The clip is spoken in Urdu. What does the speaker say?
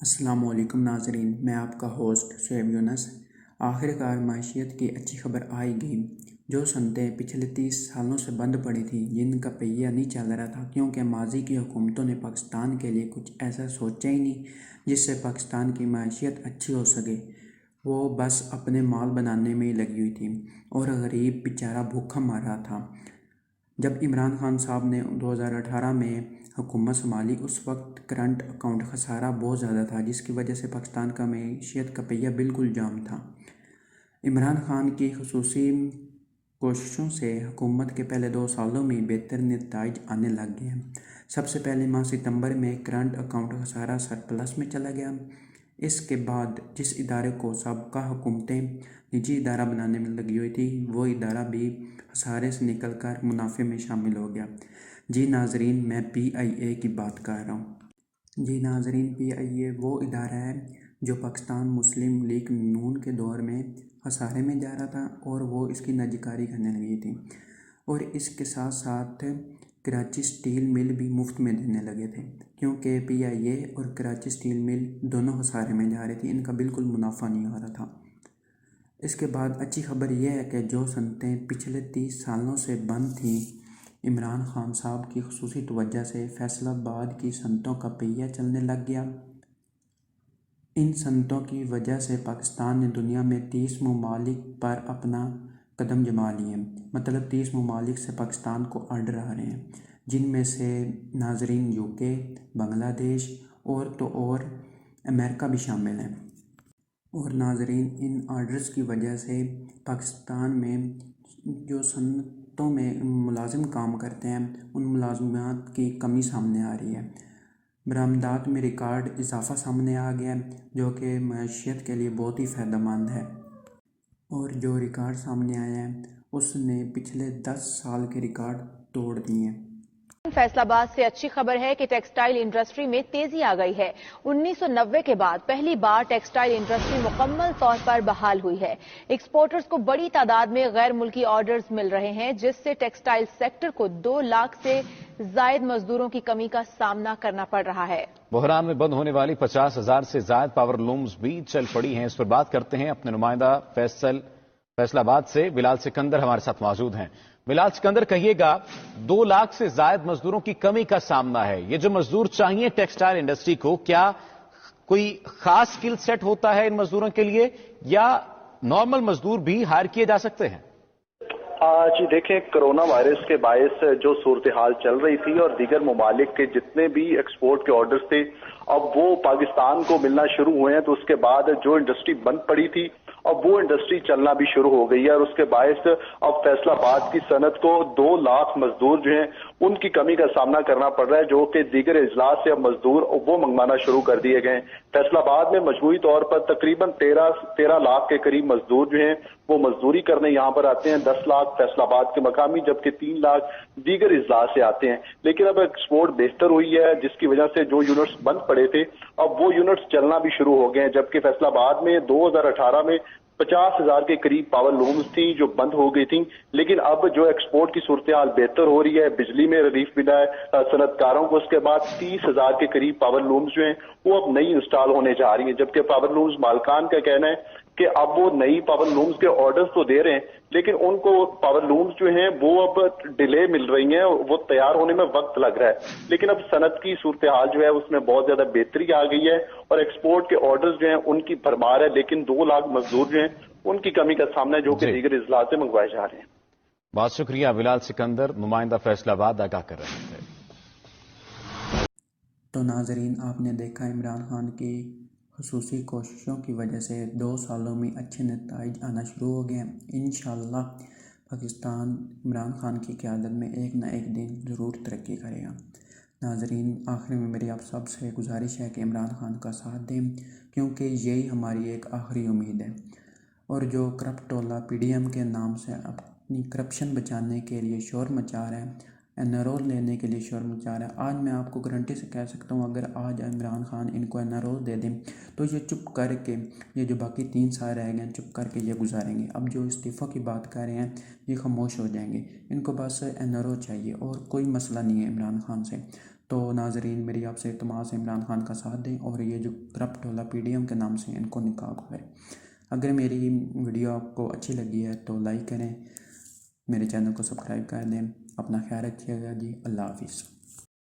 السلام علیکم ناظرین، میں آپ کا ہوسٹ شعیب یونس۔ آخر کار معیشت کی اچھی خبر آئی گئی۔ جو صنعتیں پچھلے 30 سالوں سے بند پڑی تھیں، جن کا پہیہ نہیں چل رہا تھا کیونکہ ماضی کی حکومتوں نے پاکستان کے لیے کچھ ایسا سوچا ہی نہیں جس سے پاکستان کی معیشت اچھی ہو سکے، وہ بس اپنے مال بنانے میں ہی لگی ہوئی تھی اور غریب بیچارہ بھوکا مر رہا تھا۔ جب عمران خان صاحب نے 2018 میں حکومت سنبھالی، اس وقت کرنٹ اکاؤنٹ خسارہ بہت زیادہ تھا، جس کی وجہ سے پاکستان کا معیشت کا پہیہ بالکل جام تھا۔ عمران خان کی خصوصی کوششوں سے حکومت کے پہلے 2 سالوں میں بہتر نتائج آنے لگ گئے ہیں۔ سب سے پہلے ماہ ستمبر میں کرنٹ اکاؤنٹ خسارہ سرپلس میں چلا گیا۔ اس کے بعد جس ادارے کو سابقہ حکومتیں نجی ادارہ بنانے میں لگی ہوئی تھی، وہ ادارہ بھی خسارے سے نکل کر منافع میں شامل ہو گیا۔ جی ناظرین، میں PIA کی بات کر رہا ہوں۔ جی ناظرین، PIA وہ ادارہ ہے جو پاکستان مسلم لیگ نون کے دور میں خسارے میں جا رہا تھا اور وہ اس کی نجکاری کرنے لگی تھی، اور اس کے ساتھ ساتھ کراچی سٹیل مل بھی مفت میں دینے لگے تھے، کیونکہ PIA اور کراچی سٹیل مل دونوں خسارے میں جا رہی تھی، ان کا بالکل منافع نہیں ہو رہا تھا۔ اس کے بعد اچھی خبر یہ ہے کہ جو صنعتیں پچھلے 30 سالوں سے بند تھیں، عمران خان صاحب کی خصوصی توجہ سے فیصل آباد کی صنعتوں کا پہیہ چلنے لگ گیا۔ ان صنعتوں کی وجہ سے پاکستان نے دنیا میں 30 ممالک پر اپنا قدم جما لیے، مطلب 30 ممالک سے پاکستان کو آرڈر آ رہے ہیں، جن میں سے ناظرین UK، بنگلہ دیش اور امریکہ بھی شامل ہیں۔ اور ناظرین، ان آرڈرز کی وجہ سے پاکستان میں جو صنعتوں میں ملازم کام کرتے ہیں، ان ملازمات کی کمی سامنے آ رہی ہے۔ برآمدات میں ریکارڈ اضافہ سامنے آ گیا ہے، جو کہ معیشت کے لیے بہت ہی فائدہ مند ہے، اور جو ریکارڈ سامنے آیا ہے اس نے پچھلے 10 سال کے ریکارڈ توڑ دیے ہیں۔ فیصل آباد سے اچھی خبر ہے کہ ٹیکسٹائل انڈسٹری میں تیزی آ گئی ہے۔ 1990 کے بعد پہلی بار ٹیکسٹائل انڈسٹری مکمل طور پر بحال ہوئی ہے۔ ایکسپورٹرز کو بڑی تعداد میں غیر ملکی آرڈرز مل رہے ہیں، جس سے ٹیکسٹائل سیکٹر کو 2 لاکھ سے زائد مزدوروں کی کمی کا سامنا کرنا پڑ رہا ہے۔ بحران میں بند ہونے والی 50,000 سے زائد پاور لومز بھی چل پڑی ہیں۔ اس پر بات کرتے ہیں اپنے نمائندہ فیصل آباد سے بلال سکندر ہمارے ساتھ موجود ہیں۔ بلال سکندر، کہیے گا 2 لاکھ سے زائد مزدوروں کی کمی کا سامنا ہے، یہ جو مزدور چاہیے ٹیکسٹائل انڈسٹری کو، کیا کوئی خاص سکل سیٹ ہوتا ہے ان مزدوروں کے لیے یا نارمل مزدور بھی ہائر کیے جا سکتے ہیں؟ جی دیکھیں، کرونا وائرس کے باعث جو صورتحال چل رہی تھی اور دیگر ممالک کے جتنے بھی ایکسپورٹ کے آرڈرز تھے، اب وہ پاکستان کو ملنا شروع ہوئے ہیں، تو اس کے بعد جو انڈسٹری بند پڑی تھی اب وہ انڈسٹری چلنا بھی شروع ہو گئی ہے، اور اس کے باعث اب فیصل آباد کی صنعت کو 2 لاکھ مزدور جو ہیں ان کی کمی کا سامنا کرنا پڑ رہا ہے، جو کہ دیگر اضلاع سے اب مزدور وہ منگوانا شروع کر دیے گئے ہیں۔ فیصل آباد میں مجموعی طور پر تقریباً 13 لاکھ کے قریب مزدور جو ہیں وہ مزدوری کرنے یہاں پر آتے ہیں، 10 لاکھ فیصل آباد کے مقامی، جبکہ 3 لاکھ دیگر اضلاع سے آتے ہیں۔ لیکن اب ایکسپورٹ بہتر ہوئی ہے، جس کی وجہ سے جو یونٹس بند پڑے تھے اب وہ یونٹس چلنا بھی شروع ہو گئے ہیں، جبکہ فیصل آباد میں 2018 میں 50,000 کے قریب پاور لومز تھیں جو بند ہو گئی تھیں، لیکن اب جو ایکسپورٹ کی صورتحال بہتر ہو رہی ہے، بجلی میں ریلیف ملا ہے صنعت کاروں کو، اس کے بعد 30,000 کے قریب پاور لومز جو ہیں وہ اب نئی انسٹال ہونے جا رہی ہیں، جبکہ پاور لومز مالکان کا کہنا ہے کہ اب وہ نئی پاور لومز کے آرڈرز تو دے رہے ہیں، لیکن ان کو پاور لومز جو ہیں وہ اب ڈیلے مل رہی ہیں، وہ تیار ہونے میں وقت لگ رہا ہے۔ لیکن اب صنعت کی صورتحال جو ہے اس میں بہت زیادہ بہتری آ گئی ہے، اور ایکسپورٹ کے آرڈرز جو ہیں ان کی بھرمار ہے، لیکن 2 لاکھ مزدور جو ہیں ان کی کمی کا سامنا ہے، جو کہ دیگر اضلاع سے منگوائے جا رہے ہیں۔ بہت شکریہ بلال سکندر، نمائندہ فیصل آباد آگاہ کر رہے تھے۔ تو ناظرین، آپ نے دیکھا عمران خان کی خصوصی کوششوں کی وجہ سے 2 سالوں میں اچھے نتائج آنا شروع ہو گئے ہیں۔ انشاءاللہ پاکستان عمران خان کی قیادت میں ایک نہ ایک دن ضرور ترقی کرے گا۔ ناظرین، آخر میں میری آپ سب سے گزارش ہے کہ عمران خان کا ساتھ دیں، کیونکہ یہی ہماری ایک آخری امید ہے، اور جو کرپٹ ٹولہ PDM کے نام سے اپنی کرپشن بچانے کے لیے شور مچا رہا ہے، NRO لینے کے لیے شور مچا رہا ہے، آج میں آپ کو گارنٹی سے کہہ سکتا ہوں اگر آج عمران خان ان کو NRO دے دیں تو یہ چپ کر کے، یہ جو باقی 3 سال رہ گئے ہیں چپ کر کے یہ گزاریں گے۔ اب جو استعفیٰ کی بات کر رہے ہیں یہ خاموش ہو جائیں گے، ان کو بس NRO چاہیے اور کوئی مسئلہ نہیں ہے عمران خان سے۔ تو ناظرین میری آپ سے التماس ہے عمران خان کا ساتھ دیں اور یہ جو کرپٹ والا PDM کے نام سے ان کو نقاب کریں۔ اگر میری ویڈیو آپ کو اچھی لگی ہے تو لائک کریں، میرے چینل کو سبسکرائب کر دیں۔ اپنا خیال رکھیے گا جی، اللہ حافظ۔